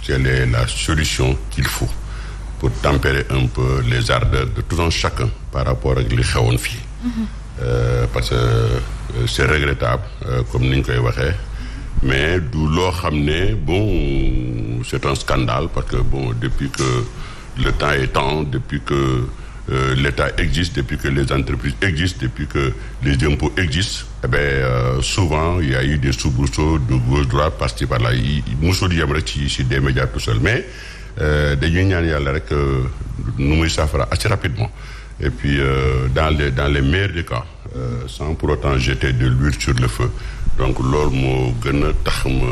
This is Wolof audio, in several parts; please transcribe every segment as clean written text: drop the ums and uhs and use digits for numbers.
quelle est la solution qu'il faut pour tempérer un peu les ardeurs de tout un chacun par rapport ak li xewoon fii. Parce que c'est regrettable comme ni ñu koy waxee mais du loo xam ne bon c'est un scandale parce que bon depuis que le temps est temps depuis que l'État existe depuis que les entreprises existent depuis que les impôts existent eh bien souvent il y a eu des soubresauts de gauche droite par-ci par-là yi musul yem rek ci des médias tout seul mais dañuy ñaan yàlla rek nu muy saafara assez rapidement et puis dans les meilleurs des cas sans pour autant jeter de l'huile sur le feu donc loolu moo gën a tax ma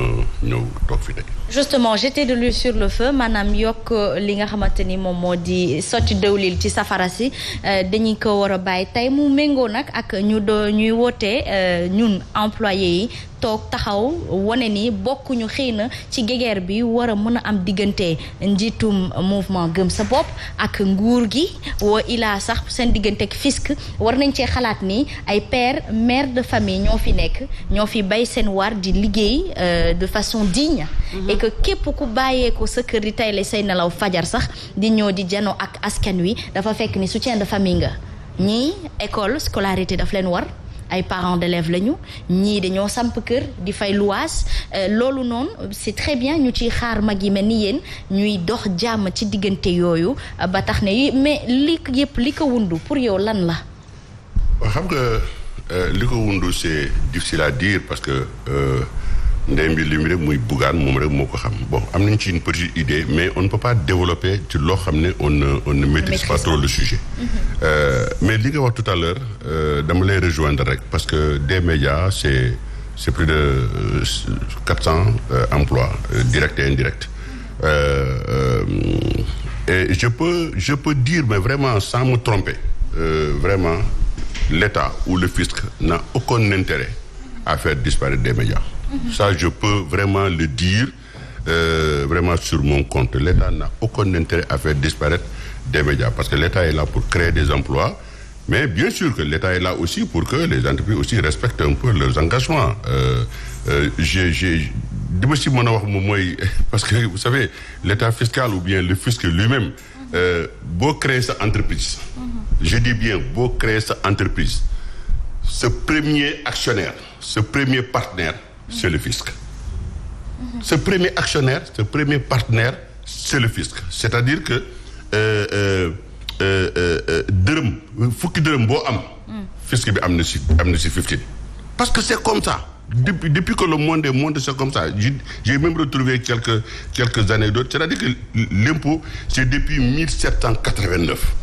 ñëw toog fi tey. justement jeter de l'huile sur le feu maanaam yokk li nga xamante ni moom moo di sotti dëwlil ci safara si dañuy ko war a bàyyi tey mu méngoo nag ak ñuy wootee ñun employés yi toog taxaw wane ni bokkuñu xëy na ci guerre bi war a mën a am diggante njiitum mouvement gëm sa bopp ak nguur gi wa ilaa sax seen diggante ak fisc war nañ cee xalaat ni ay mère de famille ñoo fi nekk ñoo fi bay seen war di liggéey de façon digne et que képp ku bàyyeeko sa kër di tayle say nelaw fajar sax di ñëw di jano ak askan wi dafa fekk ni soutien de famille nga ñii école scolarité daf leen war ay parents d'élèves lañu ñii dañoo samp kër di fay luwaas loolu noonu c'est très bien ñu ciy xaar mag yi mel ni yéen ñuy dox jàmm ci diggante yooyu ba tax ne mais li yëpp li ko wundu pour yow lan la. xam nga li ko wundu c'est difficile à dire parce que ndey mbir li mu rek muy Bougane moom rek moo ko xam bon am nañ ci une petite idée mais on ne peut pas développer ci loo xam ne on ne maîtrise pas trop le sujet. Mais li nga wax tout à l'heure dama lay rejoindre rek parce que des médias c'est plus de 400 emplois directs et indirects et je peux dire mais vraiment sans me tromper vraiment l'État ou le fisc n'a aucun intérêt à faire disparaître des médias. Ça je peux vraiment le dire vraiment sur mon compte. L'État n'a aucun intérêt à faire disparaître des médias parce que l'État est là pour créer des emplois mais bien sûr que l'État est là aussi pour que les entreprises aussi respectent un peu leurs engagements. Di ma si mën a wax moom mooy parce que vous savez l'État fiscal ou bien le fisc lui-même boo créer sa entreprise je dis bien boo créer sa entreprise ce premier actionnaire ce premier partenaire c'est le fisc. Ce premier actionnaire, ce premier partenaire, c'est le fisc. C'est-à-dire que dërëm fukki dërëm boo am. fisc bi am na si 15. Parce que c'est comme ça. Depuis que le monde est monde, c'est comme ça. J'ai même retrouvé quelques anecdotes. C'est-à-dire que l'impôt, c'est depuis 1789.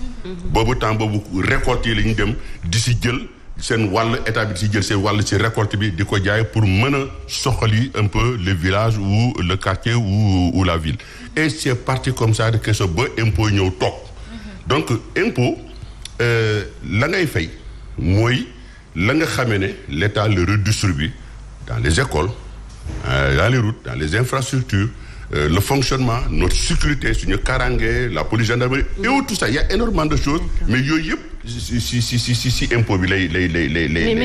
Boobu temps boobu récolte yi la ñu dem di si jël. seen wàll état bi ci jël seen wàll ci récolte bi di ko jaay pour mën a soxali un peu le village ou le quartier ou la ville et c'est parti comme ça de question ba impôt ñëw toog donc impôt la ngay fay mooy la nga xamee ne l'État le redistribue dans les écoles dans les routes dans les infrastructures le fonctionnement notre sécurité suñu kaaraange la police gendarmerie et tout ça il y a énormément de choses mais yooyu yëpp si impôt bi lay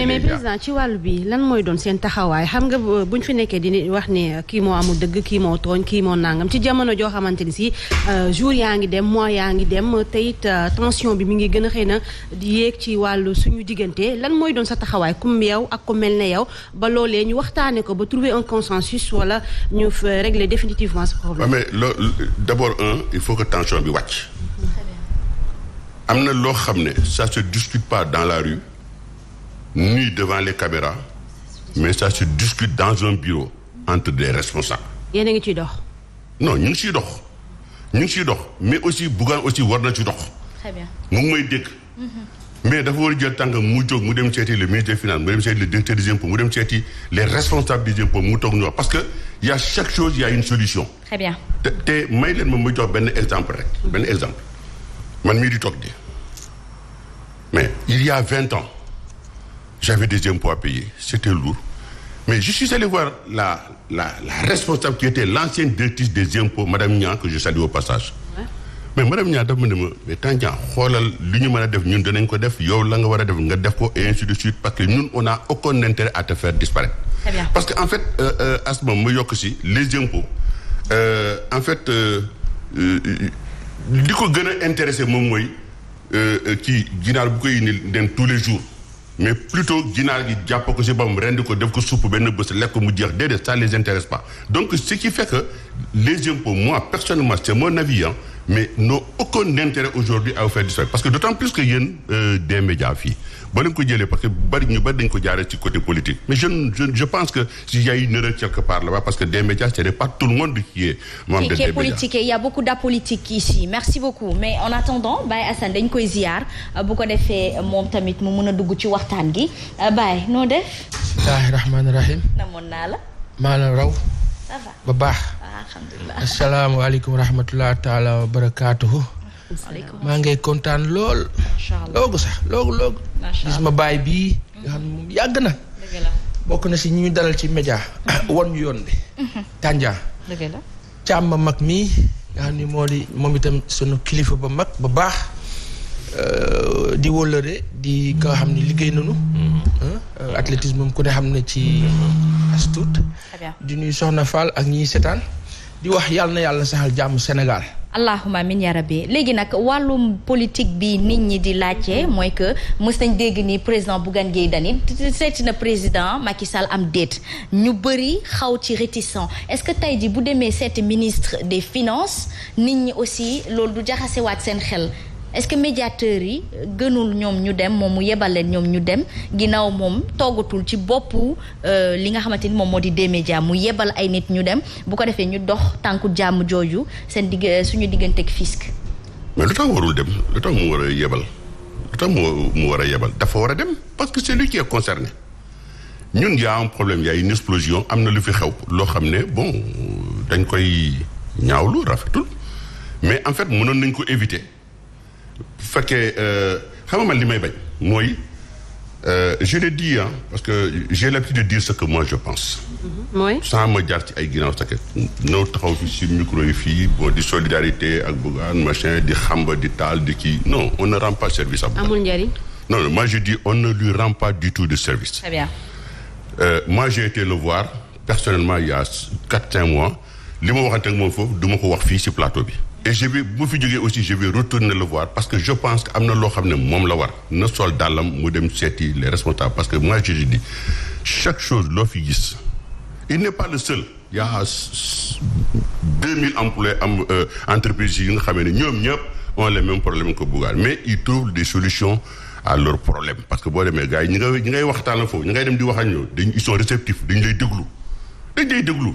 mais président ci wàllu bi lan mooy doon seen taxawaay xam nga buñ fi nekkee di wax ne kii moo amul dëgg kii moo tooñ kii moo nangam ci jamono joo xamante ni si jour yaa ngi dem mois yaa ngi dem te it tension bi mi ngi gën a xëy na di yéeg ci wàllu suñu diggante lan mooy doon sa taxawaay comme yow ak ku mel ne yow ba loolee ñu waxtaane ko ba trouver un consensus wala ñu régler définitivement ce problème. mais d'abord il faut que tension bi wàcc. am na loo xam ne ça se discute pas dans la rue ni devant les caméras mais ça se discute dans un bureau entre des responsables. yéen a ngi ciy dox. non ñu ngi ciy dox mais aussi Bougane aussi war na ci dox. très bien mu ngi may dégg. mais dafa war a jël tànk mu jóg mu dem seeti le ministre des finances mu dem seeti le directeur des impôts mu dem seeti les responsables des impôts mu toog ñu wax parce que y a chaque chose y a une solution. très bien te may leen ma jox benn exemple rek. benn exemple. man mii di toog di mais il y a 20 ans j'avais des impôts à payer c'était lourd mais je suis allé voir la responsable qui était l'ancienne directrice des impôts madame Niang que je salue au passage mais madame Niang dafa ma ne ma mais Tandian xoolal li ñu mën a def ñun danañ ko def yow la nga war a def nga def ko et ainsi de suite parce que ñun on a aucun intérêt à te faire disparaître. Très bien. Parce que en fait asma ma yokk si les impôts en fait li ko gën a intéressé moom mooy kii ginaar bu koy indil dem tous les jours mais plutôt ginaar gi jàpp ko si bam rendi ko def ko supp benn bés lekk mu jeex déedéet ça les intéresse pas donc ce qui fait que les impôts moi personnellement c'est mon avis mais n'ont aucun intérêt aujourd'hui à faire du ça parce que d'autant plus que yéen des médias fii ba leen ko jëlee parce que ñu bari dañ ko jaaree ci côté politique mais je pense que s'il y a une erreur quelque part là-bas parce que des médias ce n'est pas tout le monde qui est membre des médias. Politique il y a beaucoup d'apolitique ici merci beaucoup mais en attendant Baye Assane dañ koy ziar bu ko defee moom tamit mu mën a dugg ci waxtaan gi Baye noo def. bismillahi rahmaani rahim. namoon naa la. maa la raw. ça va ba baax. alhamdulilah. asalaamaaleykum wa rahmatulah taala wa barakaatuhu. maa ngay kontaan lool. loogu sax loogu. gis ma baay bii. nga xam ne moom yàgg na. bokk na si ñi ñu dalal ci média. won ñu yoon bi. Tandia. dëgg la. càmm mag mii. nga xam ni moo di moom itam sunu kilifa ba mag ba baax. di wóllëre di nga xam ni liggéey nañu. athlétisme moom ku ne xam ne ci as tuut. di nuyu Soxna Fall ak ñi setaan di wax yàlla na yàlla saxal jàmm Sénégal. allahuma amin ya rabbi léegi nag wàllum politique bi nit ñi di laajte mooy que mës nañ dégg ni président Bougane Gueye Dany seeti na président Macky Sall am déet ñu bëri xaw ci réticent est-ce que tey ji bu demee seeti ministre des finances nit ñi aussi loolu du jaxasewaat seen xel est-ce que médiateurs yi gënul ñoom ñu dem moom mu yebal leen ñoom ñu dem ginnaaw moom toogatul ci boppu li nga xamante ni moom moo di des médias mu yebal ay nit ñu dem bu ko defee ñu dox tànku jàmm jooju seen suñu digganteeg fisc. mais lu tax warul dem lu tax mu war a yebal lu tax mu war a yebal dafa war a dem parce que c'est lui qui est concerné ñun y a un problème y a une explosion am na lu fi xew loo xam ne bon dañ koy ñaawlu rafetul mais en fait mënoon nañ ko éviter. bu fekkee xam nga man li may bañ mooy je l'ai dit parce que j'ai l'habitude de dire ce que moi je pense. mooy. sans ma jaar ci ay ginnaaw sax ñëw taxaw fi si micro yi fii bon di solidarité ak Bougane machin di xamba di taal di kii non on ne rend pas service à Bougane. amul njariñ. non moi je dis on ne lui rend pas du tout de service. Très bien. Moi j'ai été le voir personnellement il y a 4-5 mois li ma waxante ak moom foofu du ma ko wax fii si plateau bi. et je vais bu fi jógee aussi je vais retourner le voir parce que je pense que am na loo xam ne moom la war na sol dàllam mu dem seeti les responsables parce que moi je dis chaque chose loo fi gis il n'est pas le seul il y a 2000 employés entreprises yi nga xamee ne ñoom ñëpp ont les mêmes problèmes que Bougane mais ils trouvent des solutions à leurs problèmes parce que boo demee gars yi ñi ngay waxtaan la foofu ñi ngay dem di wax ak ñoom ils sont réceptifs dañu lay déglu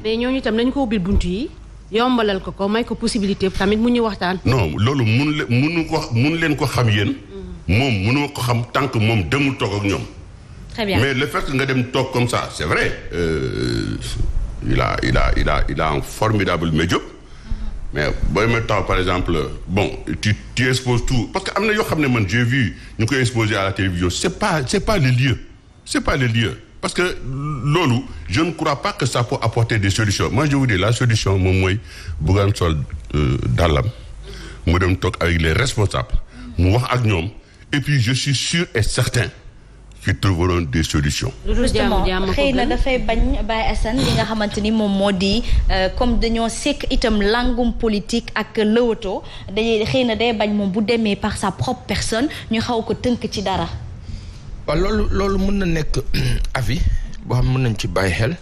mais ñooñu itam nañu ko ubbil buntu yi. yombalal ko may ko possibilité tamit mu ñu waxtaan. non loolu mun leen ko xam yéen. moom mënoo ko xam tant que moom demul toog ak ñoom. très bien mais le fait que nga dem toog comme ça c'est vrai il a un formidable médium. mais booy ma taw par exemple bon tu exposes tout parce que am na yoo xam ne man j'ai vu ñu koy exposer à la télévision c'est pas le lieu. parce que loolu je ne crois pas que ça peut apporter des solutions moi je vous dis la solution moom mooy Bougane sol dàllam mu dem toog avec les responsables mu wax ak ñoom et puis je suis sûr et certain qu'ils trouveront des solutions. justement xëy na dafay bañ Baye Assane li nga xamante ni moom moo di comme dañoo sekk itam langum politique ak lëwatoo dañuy xëy na day bañ moom bu demee par sa propre personne ñu xaw ko tënk ci dara. waaw loolu mën na nekk avis boo xam mën nañ ci bàyyi xel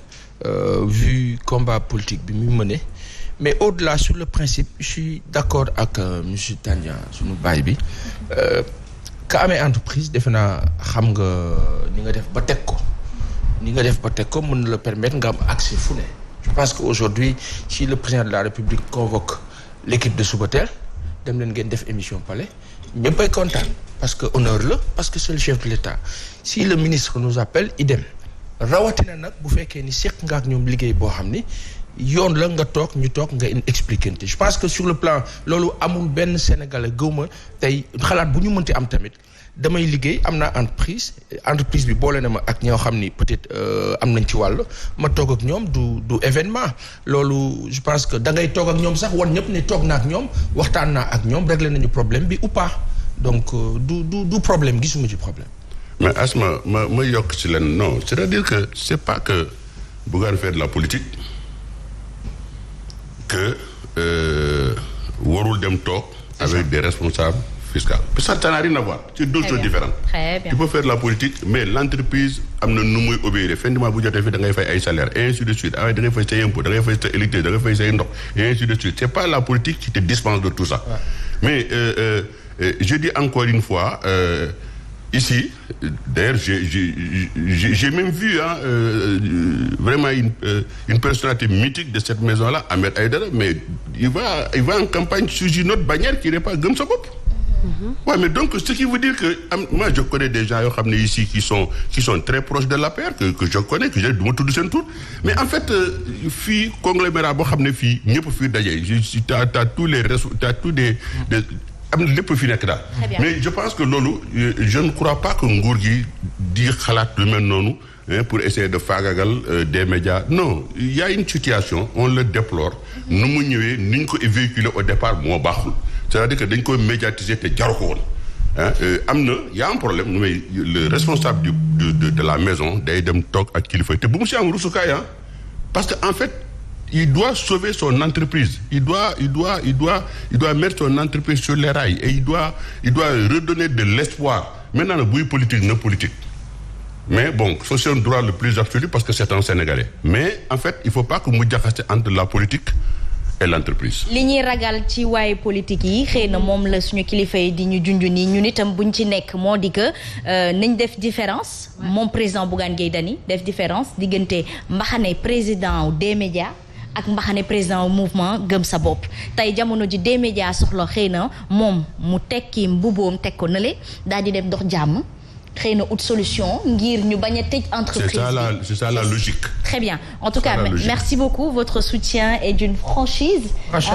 vu combat politique bi muy mëne mais au-delà sur le principe je suis d'accord ak monsieur Tandia suñu baay bi ka amee entreprise defe naa xam nga ni nga def ba teg ko mën na la permettre nga am accès fu ne je pense que aujourd'hui si le président de la République convoque l'équipe de Subatel dem leen ngeen def émission palais ñëppay kontaan parce que honneur la parce que c'est le chef de l'État si le ministre nous appelle idem rawatina nag bu fekkee ni seq nga ak ñoom liggéey boo xam ni yoon la nga toog nga expliquer je pense que sur le plan loolu amul benn Sénégalais gëwma tey xalaat bu ñu mënti am tamit damay liggéey am naa entreprise bi boole na ma ak ñoo xam ni peut-être am nañ ci wàll ma toog ak ñoom du événement loolu je pense que da ngay toog ak ñoom sax wan ñëpp ne toog naa ak ñoom waxtaan naa ak ñoom réglé nañu problème bi ou pas donc du problème gisuma ci problème. mais Asma ma yokk ci leen non c'est-à-dire que c'est pas que Bougane fait de la politique que warul dem toog avec des responsables fiscaux. Ça n'a rien à voir. C'est deux choses différentes. Très bien. Tu peux faire de la politique, mais l'entreprise am na nu muy obéir fin du mois bu jotee fi da ngay fay ay salaire et ainsi de suite da ngay fay say impôt da ngay fay sa électricité da ngay fay say ndox et ainsi de suite. C'est pas la politique qui te dispense de tout ça. Ouais. Mais je dis encore une fois ici, d'ailleurs j'ai même vu vraiment une personnalité mythique de cette maison-là, Ahmed Aïdara, mais il va en campagne sous une autre bannière qui n'est pas Gëm Sa Bopp. Ouais, mais donc ce qui veut dire que moi je connais des gens ici qui sont très proches de l'APR que je connais, que j'ai du ma tudd seen tur, mais en fait fii conglomérat boo xam ne fii ñëpp fii daje t'as tous les t'as tous des am na lépp fi nekk daal. Mais je pense que loolu je ne crois pas que nguur gi di xalaat lu mel noonu pour essayer de faagagal des médias. Non, il y a une situation, on le déplore. Nu mu ñëwee ni ñu ko véhiculer au départ moo baaxul. C'est-à-dire que dañ koy médiatiser te jaru ko woon. Il y a un problème, mais le responsable de la maison day dem toog ak kilifa te bu mu si am rusukaay parce que en fait il doit sauver son entreprise. Il doit mettre son entreprise sur les rails et il doit redonner de l'espoir. Maintenant, buy politique na politique. Mais bon, c'est son droit le plus absolu parce que c'est un Sénégalais. Mais en fait, il faut pas que mu jaxase entre la politique et l'entreprise. li ñuy ragal ci waaye politique yi xëy na moom la suñu kilifa yi di ñu junj nii ñun itam buñ ci nekk moo di que nañ def différence. moom président Bougane Gueye Dany def différence diggante mbaxane président des médias ak mbaxane président mouvement Gëm Sa Bopp. tey jamono ji des médias soxla xëy na moom mu tekki mbuboom teg ko nële daal di dem dox jàmm. xëy na autre solution ngir ñu bañ a tëj entreprise. C'est ça la logique. Très bien. En tout cas, merci beaucoup. Votre soutien est d'une franchise.